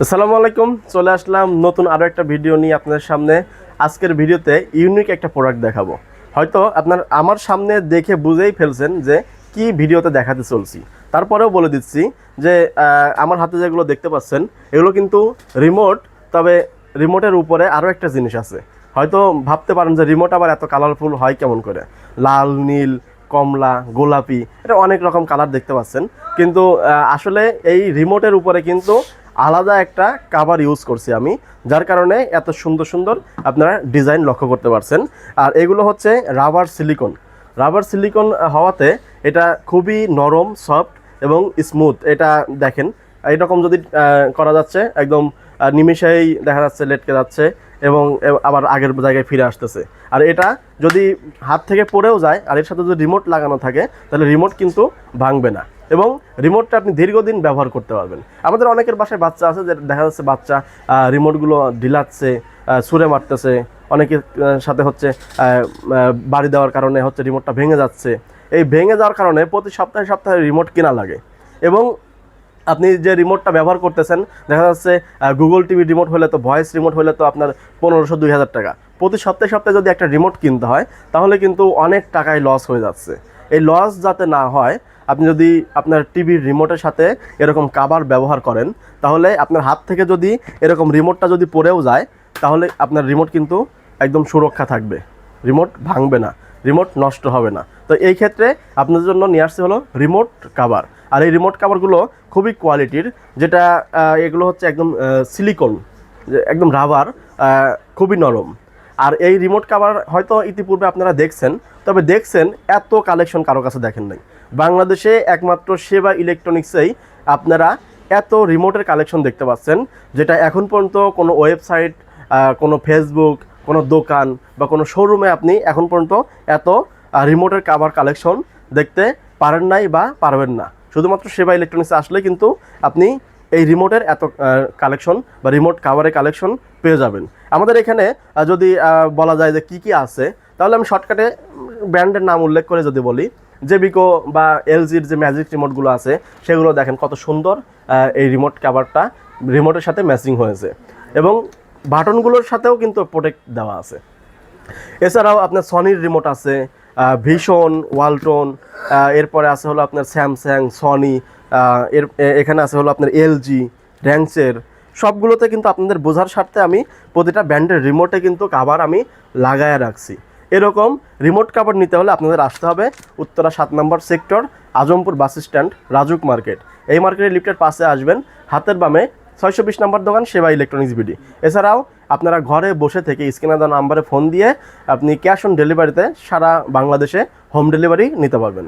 আসসালামু আলাইকুম। চলে আসলাম নতুন আরও একটা ভিডিও নিয়ে আপনাদের সামনে। আজকের ভিডিওতে ইউনিক একটা প্রোডাক্ট দেখাবো। হয়তো আমার সামনে দেখে বুঝেই ফেলছেন যে কি ভিডিওতে দেখাতে চলছি। তারপরেও বলে দিচ্ছি যে আমার হাতে যেগুলো দেখতে পাচ্ছেন এগুলো কিন্তু রিমোট। তবে রিমোটের উপরে আরও একটা জিনিস আছে। হয়তো ভাবতে পারেন যে রিমোট আবার এত কালারফুল হয় কেমন করে, লাল, নীল, কমলা, গোলাপি, এটা অনেক রকম কালার দেখতে পাচ্ছেন। কিন্তু আসলে এই রিমোটের উপরে কিন্তু আলাদা একটা কাভার ইউজ করছি আমি, যার কারণে এত সুন্দর সুন্দর আপনারা ডিজাইন লক্ষ্য করতে পারছেন। আর এগুলো হচ্ছে রাবার সিলিকন হওয়াতে এটা খুবই নরম, সফট এবং স্মুথ। এটা দেখেন এইরকম যদি করা যাচ্ছে একদম নিমেষেই দেখা যাচ্ছে লেটকে যাচ্ছে এবং আবার আগের জায়গায় ফিরে আসতেছে। আর এটা যদি হাত থেকে পড়েও যায় আর এর সাথে যদি রিমোট লাগানো থাকে তাহলে রিমোট কিন্তু ভাঙবে না এবং রিমোটটা আপনি দীর্ঘদিন ব্যবহার করতে পারবেন। আমাদের অনেকের বাসায় বাচ্চা আছে যে দেখা যাচ্ছে বাচ্চা রিমোটগুলো ঢিলাচ্ছে, ছুঁড়ে মারতেছে, অনেকের সাথে হচ্ছে বাড়ি দেওয়ার কারণে হচ্ছে রিমোটটা ভেঙে যাচ্ছে। এই ভেঙে যাওয়ার কারণে প্রতি সপ্তাহে সপ্তাহে রিমোট কেনা লাগে এবং আপনি যে রিমোটটা ব্যবহার করতেছেন দেখা যাচ্ছে গুগল টিভি রিমোট হলে তো, ভয়েস রিমোট হলে তো আপনার 1500-2000 টাকা। প্রতি সপ্তাহে সপ্তাহে যদি একটা রিমোট কিনতে হয় তাহলে কিন্তু অনেক টাকায় লস হয়ে যাচ্ছে। এই লস যাতে না হয়, আপনি যদি আপনার টিভির রিমোটের সাথে এরকম কাভার ব্যবহার করেন তাহলে আপনার হাত থেকে যদি এরকম রিমোটটা যদি পড়েও যায় তাহলে আপনার রিমোট কিন্তু একদম সুরক্ষা থাকবে, রিমোট ভাঙবে না, রিমোট নষ্ট হবে না। তো এই ক্ষেত্রে আপনাদের জন্য নিয়ে আসছে হলো রিমোট কাভার। আর এই রিমোট কাভারগুলো খুবই কোয়ালিটির, যেটা এগুলো হচ্ছে একদম সিলিকন, একদম রাবার, খুবই নরম। আর এই রিমোট কাভার হয়তো ইতিপূর্বে আপনারা দেখছেন, তবে দেখছেন এত কালেকশন কারো কাছে দেখেন নাই। বাংলাদেশে একমাত্র সেবা ইলেকট্রনিক্সেই আপনারা এত রিমোটের কালেকশন দেখতে পাচ্ছেন, যেটা এখন পর্যন্ত কোনো ওয়েবসাইট, কোনো ফেসবুক, কোনো দোকান বা কোনো শোরুমে আপনি এখন পর্যন্ত এত রিমোটের কাভার কালেকশন দেখতে পারেন নাই বা পারবেন না। শুধুমাত্র সেবা ইলেকট্রনিক্সে আসলে কিন্তু আপনি এই রিমোটের এত কালেকশন বা রিমোট কাভারের কালেকশন পেয়ে যাবেন। আমাদের এখানে যদি বলা যায় যে কী কী আছে, তাহলে আমি শর্টকাটে ব্র্যান্ডের নাম উল্লেখ করে যদি বলি, জেবিকো বা এলজির যে ম্যাজিক রিমোটগুলো আছে সেগুলো দেখেন কত সুন্দর এই রিমোট কাভারটা রিমোটের সাথে ম্যাচিং হয়েছে এবং বাটনগুলোর সাথেও কিন্তু প্রোটেক্ট দেওয়া আছে। এছাড়াও আপনার সনির রিমোট আছে, ভিশন, ওয়ালটন, এরপরে আছে হলো আপনার স্যামসাং, সনি, এখানে আছে হলো আপনার এলজি, র্যাংসের। সবগুলোতে কিন্তু আপনাদের বোঝার স্বার্থে আমি প্রতিটা ব্র্যান্ডের রিমোটে কিন্তু কাভার আমি লাগায় রাখছি। এরকম রিমোট কাভার নিতে হলে আপনাদের আসতে হবে উত্তরা 7 নম্বর sector, Azampur bus stand, Rajuk market. এই মার্কেটের লিফটের পাশে আসবেন, হাতের বামে 620 নম্বর দোকান সেবা ইলেকট্রনিক্স বিডি। এছাড়াও আপনারা ঘরে বসে থেকে স্ক্রিনে দেওয়া নাম্বারে ফোন দিয়ে আপনি ক্যাশ অন ডেলিভারিতে সারা বাংলাদেশে হোম ডেলিভারি নিতে পারবেন।